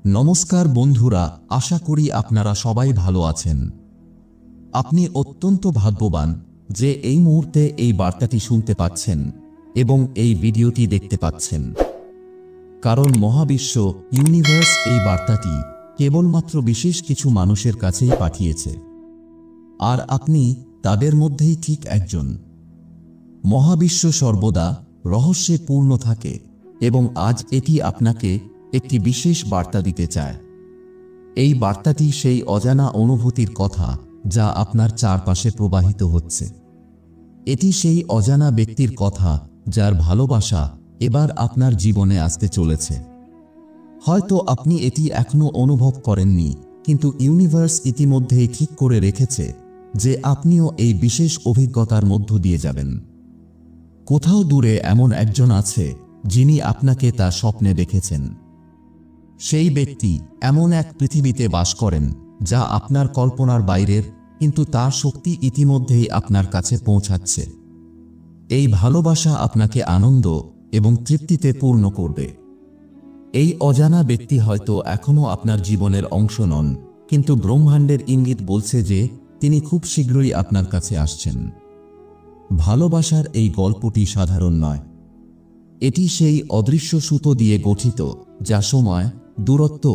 নমস্কার বন্ধুরা, আশা করি আপনারা সবাই ভালো আছেন। আপনি অত্যন্ত ভাগ্যবান যে এই মুহূর্তে এই বার্তাটি শুনতে পাচ্ছেন এবং এই ভিডিওটি দেখতে পাচ্ছেন, কারণ মহাবিশ্ব ইউনিভার্স এই বার্তাটি কেবলমাত্র বিশেষ কিছু মানুষের কাছেই পাঠিয়েছে, আর আপনি তাদের মধ্যেই ঠিক একজন। মহাবিশ্ব সর্বদা রহস্যে পূর্ণ থাকে এবং আজ এটি আপনাকে একটি বিশেষ বার্তা দিতে চায়। এই বার্তাটি সেই অজানা অনুভূতির কথা যা আপনার চারপাশে প্রবাহিত হচ্ছে। এটি সেই অজানা ব্যক্তির কথা যার ভালোবাসা এবার আপনার জীবনে আসতে চলেছে। হয়তো আপনি এটি এখনো অনুভব করেননি, কিন্তু ইউনিভার্স ইতিমধ্যেই ঠিক করে রেখেছে যে আপনিও এই বিশেষ অভিজ্ঞতার মধ্য দিয়ে যাবেন। কোথাও দূরে এমন একজন আছে যিনি আপনাকে তার স্বপ্নে দেখেছেন। সেই ব্যক্তি এমন এক পৃথিবীতে বাস করেন যা আপনার কল্পনার বাইরের, কিন্তু তার শক্তি ইতিমধ্যেই আপনার কাছে পৌঁছাচ্ছে। এই ভালোবাসা আপনাকে আনন্দ এবং তৃপ্তিতে পূর্ণ করবে। এই অজানা ব্যক্তি হয়তো এখনও আপনার জীবনের অংশ নন, কিন্তু ব্রহ্মাণ্ডের ইঙ্গিত বলছে যে তিনি খুব শীঘ্রই আপনার কাছে আসছেন। ভালোবাসার এই গল্পটি সাধারণ নয়। এটি সেই অদৃশ্য সুতো দিয়ে গঠিত যা সময়, দূরত্ব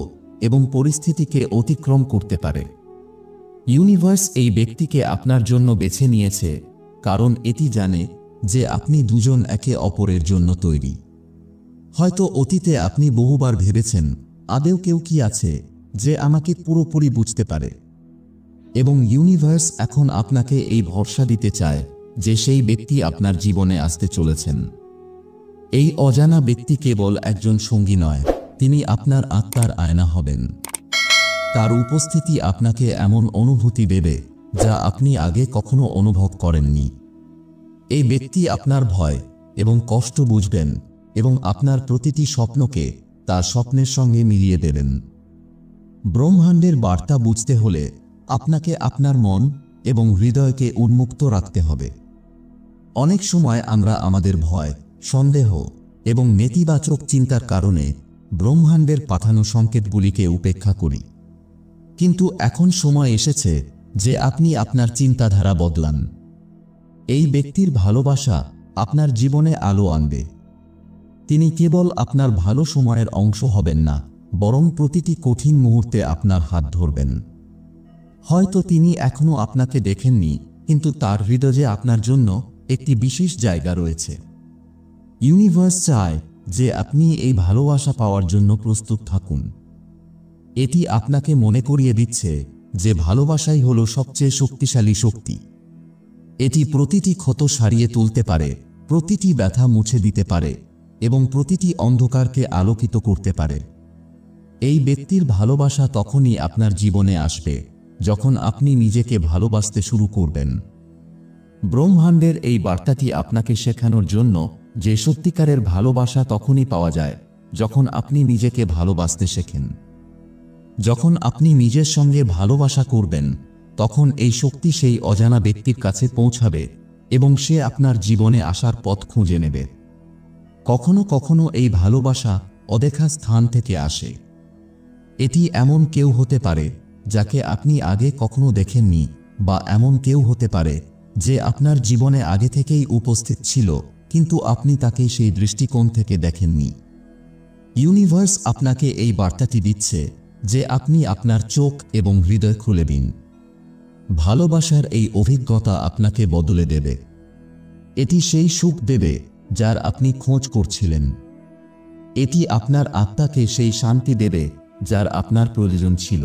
এবং পরিস্থিতিকে অতিক্রম করতে পারে। ইউনিভার্স এই ব্যক্তিকে আপনার জন্য বেছে নিয়েছে কারণ এটি জানে যে আপনি দুজন একে অপরের জন্য তৈরি। হয়তো অতীতে আপনি বহুবার ভেবেছেন, আদৌ কেউ কি আছে যে আমাকে পুরোপুরি বুঝতে পারে, এবং ইউনিভার্স এখন আপনাকে এই ভরসা দিতে চায় যে সেই ব্যক্তি আপনার জীবনে আসতে চলেছেন। এই অজানা ব্যক্তি কেবল একজন সঙ্গী নয়, তিনি আপনার আত্মার আয়না হবেন। তার উপস্থিতি আপনাকে এমন অনুভূতি দেবে যা আপনি আগে কখনো অনুভব করেননি। এই ব্যক্তি আপনার ভয় এবং কষ্ট বুঝবেন এবং আপনার প্রতিটি স্বপ্নকে তার স্বপ্নের সঙ্গে মিলিয়ে দেবেন। ব্রহ্মাণ্ডের বার্তা বুঝতে হলে আপনাকে আপনার মন এবং হৃদয়কে উন্মুক্ত রাখতে হবে। অনেক সময় আমরা আমাদের ভয়, সন্দেহ এবং নেতিবাচক চিন্তার কারণে ব্রহ্মাণ্ডের পাঠানো সংকেতগুলিকে উপেক্ষা করি। কিন্তু এখন সময় এসেছে যে আপনি আপনার চিন্তাধারা বদলান। এই ব্যক্তির ভালোবাসা আপনার জীবনে আলো আনবে। তিনি কেবল আপনার ভালো সময়ের অংশ হবেন না, বরং প্রতিটি কঠিন মুহূর্তে আপনার হাত ধরবেন। হয়তো তিনি এখনো আপনাকে দেখেননি, কিন্তু তার হৃদয়ে আপনার জন্য একটি বিশেষ জায়গা রয়েছে। ইউনিভার্স চায় যে আপনি এই ভালোবাসা পাওয়ার জন্য প্রস্তুত থাকুন। এটি আপনাকে মনে করিয়ে দিচ্ছে যে ভালোবাসাই হলো সবচেয়ে শক্তিশালী শক্তি। এটি প্রতিটি ক্ষত সারিয়ে তুলতে পারে, প্রতিটি ব্যথা মুছে দিতে পারে এবং প্রতিটি অন্ধকারকে আলোকিত করতে পারে। এই ব্যক্তির ভালোবাসা তখনই আপনার জীবনে আসবে যখন আপনি নিজেকে ভালোবাসতে শুরু করবেন। ব্রহ্মাণ্ডের এই বার্তাটি আপনাকে শেখানোর জন্য যে সত্যিকারের ভালোবাসা তখনই পাওয়া যায় যখন আপনি নিজেকে ভালোবাসতে শেখেন। যখন আপনি নিজের সঙ্গে ভালোবাসা করবেন, তখন এই শক্তি সেই অজানা ব্যক্তির কাছে পৌঁছাবে এবং সে আপনার জীবনে আসার পথ খুঁজে নেবে। কখনো কখনো এই ভালোবাসা অদেখা স্থান থেকে আসে। এটি এমন কেউ হতে পারে যাকে আপনি আগে কখনো দেখেননি, বা এমন কেউ হতে পারে যে আপনার জীবনে আগে থেকেই উপস্থিত ছিল, কিন্তু আপনি তাকে সেই দৃষ্টিকোণ থেকে দেখেননি। ইউনিভার্স আপনাকে এই বার্তাটি দিচ্ছে যে আপনি আপনার চোখ এবং হৃদয় খুলে দিন। ভালোবাসার এই অভিজ্ঞতা আপনাকে বদলে দেবে। এটি সেই সুখ দেবে যার আপনি খোঁজ করছিলেন। এটি আপনার আত্মাকে সেই শান্তি দেবে যার আপনার প্রয়োজন ছিল।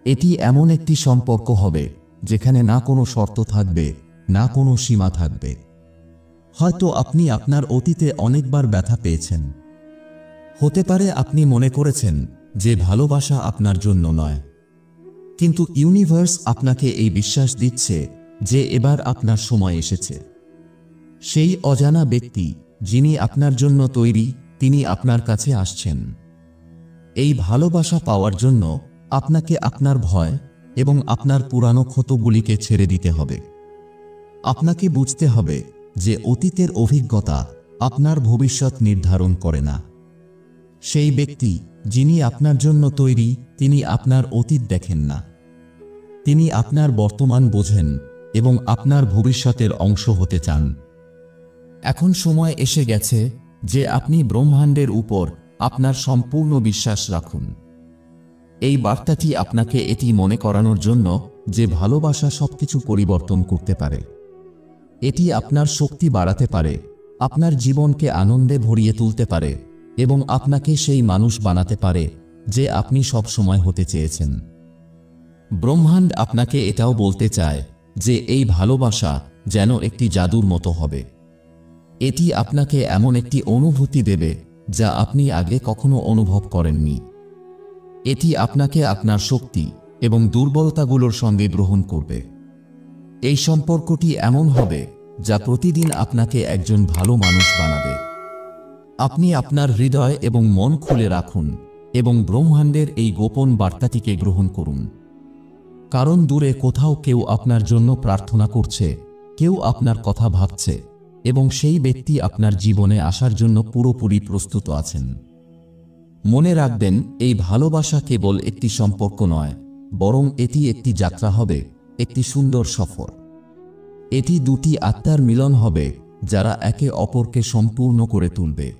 এটি এমন একটি সম্পর্ক হবে যেখানে না কোনো শর্ত থাকবে, না কোনো সীমা থাকবে। হয়তো আপনি আপনার অতীতে অনেকবার ব্যথা পেয়েছেন। হতে পারে আপনি মনে করেছেন যে ভালোবাসা আপনার জন্য নয়, কিন্তু ইউনিভার্স আপনাকে এই বিশ্বাস দিচ্ছে যে এবার আপনার সময় এসেছে। সেই অজানা ব্যক্তি যিনি আপনার জন্য তৈরি, তিনি আপনার কাছে আসছেন। এই ভালোবাসা পাওয়ার জন্য আপনাকে আপনার ভয় এবং আপনার পুরানো ক্ষতগুলিকে ছেড়ে দিতে হবে। আপনাকে বুঝতে হবে যে অতীতের অভিজ্ঞতা আপনার ভবিষ্যৎ নির্ধারণ করে না। সেই ব্যক্তি যিনি আপনার জন্য তৈরি, তিনি আপনার অতীত দেখেন না। তিনি আপনার বর্তমান বোঝেন এবং আপনার ভবিষ্যতের অংশ হতে চান। এখন সময় এসে গেছে যে আপনি ব্রহ্মাণ্ডের উপর আপনার সম্পূর্ণ বিশ্বাস রাখুন। এই বার্তাটি আপনাকে এটি মনে করানোর জন্য যে ভালোবাসা সবকিছু পরিবর্তন করতে পারে। এটি আপনার শক্তি বাড়াতে পারে, আপনার জীবনকে আনন্দে ভরিয়ে তুলতে পারে এবং আপনাকে সেই মানুষ বানাতে পারে যে আপনি সব সময় হতে চেয়েছেন। ব্রহ্মাণ্ড আপনাকে এটাও বলতে চায় যে এই ভালোবাসা যেন একটি জাদুর মতো হবে। এটি আপনাকে এমন একটি অনুভূতি দেবে যা আপনি আগে কখনো অনুভব করেননি। এটি আপনাকে আপনার শক্তি এবং দুর্বলতাগুলোর সঙ্গে গ্রহণ করবে। এই সম্পর্কটি এমন হবে যা প্রতিদিন আপনাকে একজন ভালো মানুষ বানাবে। আপনি আপনার হৃদয় এবং মন খুলে রাখুন এবং ব্রহ্মাণ্ডের এই গোপন বার্তাটিকে গ্রহণ করুন। কারণ দূরে কোথাও কেউ আপনার জন্য প্রার্থনা করছে, কেউ আপনার কথা ভাবছে এবং সেই ব্যক্তি আপনার জীবনে আসার জন্য পুরোপুরি প্রস্তুত আছেন। মনে রাখবেন, এই ভালোবাসা কেবল একটি সম্পর্ক নয়, বরং এটি একটি যাত্রা হবে, একটি সুন্দর সফর। এটি দুটি আত্মার মিলন হবে যারা একে অপরকে সম্পূর্ণ করে তুলবে।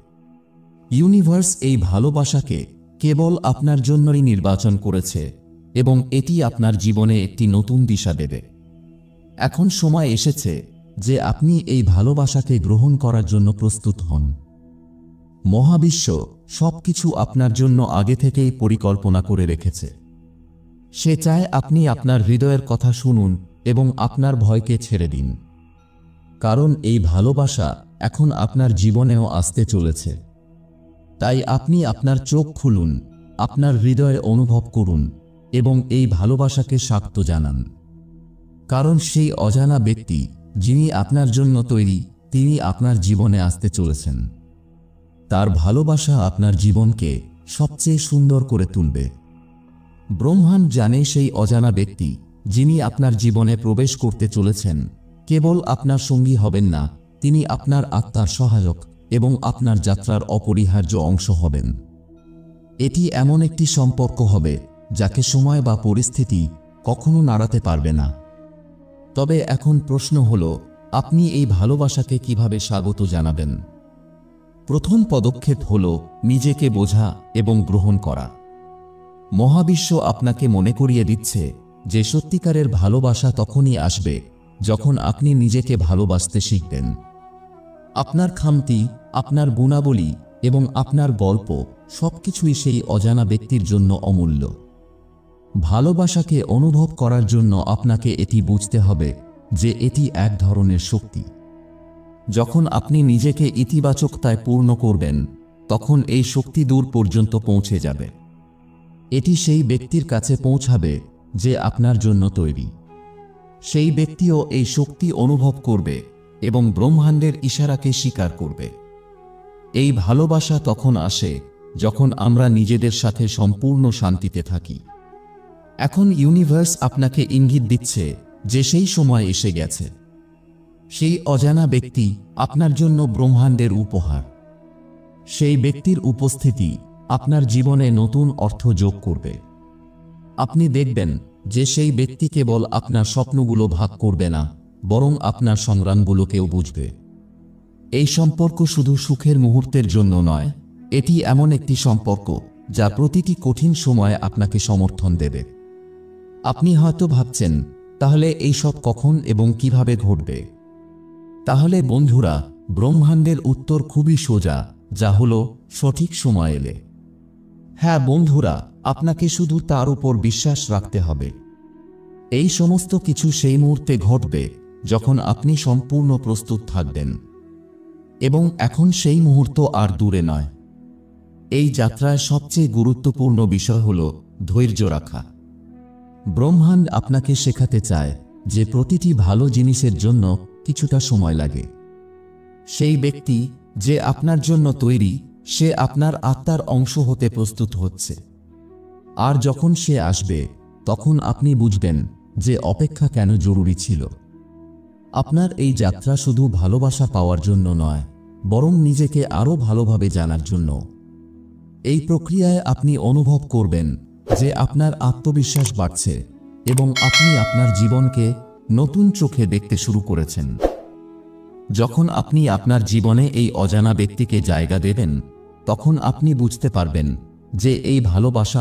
ইউনিভার্স এই ভালোবাসাকে কেবল আপনার জন্যই নির্বাচন করেছে এবং এটি আপনার জীবনে একটি নতুন দিশা দেবে। এখন সময় এসেছে যে আপনি এই ভালোবাসাকে গ্রহণ করার জন্য প্রস্তুত হন। মহাবিশ্ব সবকিছু আপনার জন্য আগে থেকেই পরিকল্পনা করে রেখেছে। সে চায় আপনি আপনার হৃদয়ের কথা শুনুন এবং আপনার ভয়কে ছেড়ে দিন। কারণ এই ভালোবাসা এখন আপনার জীবনেও আসতে চলেছে। তাই আপনি আপনার চোখ খুলুন, আপনার হৃদয়ে অনুভব করুন এবং এই ভালোবাসাকে স্বাগত জানান। কারণ সেই অজানা ব্যক্তি যিনি আপনার জন্য তৈরি, তিনি আপনার জীবনে আসতে চলেছেন। তার ভালোবাসা আপনার জীবনকে সবচেয়ে সুন্দর করে তুলবে। ব্রহ্মাণ্ড জানে সেই অজানা ব্যক্তি যিনি আপনার জীবনে প্রবেশ করতে চলেছেন কেবল আপনার সঙ্গী হবেন না, তিনি আপনার আত্মার সহায়ক এবং আপনার যাত্রার অপরিহার্য অংশ হবেন। এটি এমন একটি সম্পর্ক হবে যাকে সময় বা পরিস্থিতি কখনো নাড়াতে পারবে না। তবে এখন প্রশ্ন হলো, আপনি এই ভালোবাসাকে কিভাবে স্বাগত জানাবেন? প্রথম পদক্ষেপ হলো নিজেকে বোঝা এবং গ্রহণ করা। মহাবিশ্ব আপনাকে মনে করিয়ে দিচ্ছে যে সত্যিকারের ভালোবাসা তখনই আসবে যখন আপনি নিজেকে ভালোবাসতে শিখবেন। আপনার খামতি, আপনার গুণাবলী এবং আপনার গল্প সবকিছুই সেই অজানা ব্যক্তির জন্য অমূল্য। ভালোবাসাকে অনুভব করার জন্য আপনাকে এটি বুঝতে হবে যে এটি এক ধরনের শক্তি। যখন আপনি নিজেকে ইতিবাচকতায় পূর্ণ করবেন, তখন এই শক্তি দূর পর্যন্ত পৌঁছে যাবে। এটি সেই ব্যক্তির কাছে পৌঁছাবে যে আপনার জন্য তৈরি। সেই ব্যক্তিও এই শক্তি অনুভব করবে এবং ব্রহ্মাণ্ডের ইশারাকে স্বীকার করবে। এই ভালোবাসা তখন আসে যখন আমরা নিজেদের সাথে সম্পূর্ণ শান্তিতে থাকি। এখন ইউনিভার্স আপনাকে ইঙ্গিত দিচ্ছে যে সেই সময় এসে গেছে। সেই অজানা ব্যক্তি আপনার জন্য ব্রহ্মাণ্ডের উপহার। সেই ব্যক্তির উপস্থিতি আপনার জীবনে নতুন অর্থ যোগ করবে। আপনি দেখবেন যে সেই ব্যক্তি কেবল আপনার স্বপ্নগুলো ভাগ করবে না, বরং আপনার সংগ্রামগুলোকেও বুঝবে। এই সম্পর্ক শুধু সুখের মুহূর্তের জন্য নয়, এটি এমন একটি সম্পর্ক যা প্রতিটি কঠিন সময়ে আপনাকে সমর্থন দেবে। আপনি হয়তো ভাবছেন, তাহলে এই সব কখন এবং কিভাবে ঘটবে? তাহলে বন্ধুরা, ব্রহ্মাণ্ডের উত্তর খুবই সোজা, যা হলো সঠিক সময় এলে। হ্যাঁ বন্ধুরা, আপনাকে শুধু তার উপর বিশ্বাস রাখতে হবে। এই সমস্ত কিছু সেই মুহূর্তে ঘটবে যখন আপনি সম্পূর্ণ প্রস্তুত থাকবেন। এবং এখন সেই মুহূর্ত আর দূরে নয়। এই যাত্রায় সবচেয়ে গুরুত্বপূর্ণ বিষয় হল ধৈর্য রাখা। ব্রহ্মাণ্ড আপনাকে শেখাতে চায় যে প্রতিটি ভালো জিনিসের জন্য কিছুটা সময় লাগে। সেই ব্যক্তি যে আপনার জন্য তৈরি, সে আপনার আত্মার অংশ হতে প্রস্তুত হচ্ছে। আর যখন সে আসবে, তখন আপনি বুঝবেন যে অপেক্ষা কেন জরুরি ছিল। আপনার এই যাত্রা শুধু ভালোবাসা পাওয়ার জন্য নয়, বরং নিজেকে আরও ভালোভাবে জানার জন্য। এই প্রক্রিয়ায় আপনি অনুভব করবেন যে আপনার আত্মবিশ্বাস বাড়ছে এবং আপনি আপনার জীবনকে নতুন চোখে দেখতে শুরু করেছেন। যখন আপনি আপনার জীবনে এই অজানা ব্যক্তিকে জায়গা দেবেন, তখন আপনি বুঝতে পারবেন যে এই ভালোবাসা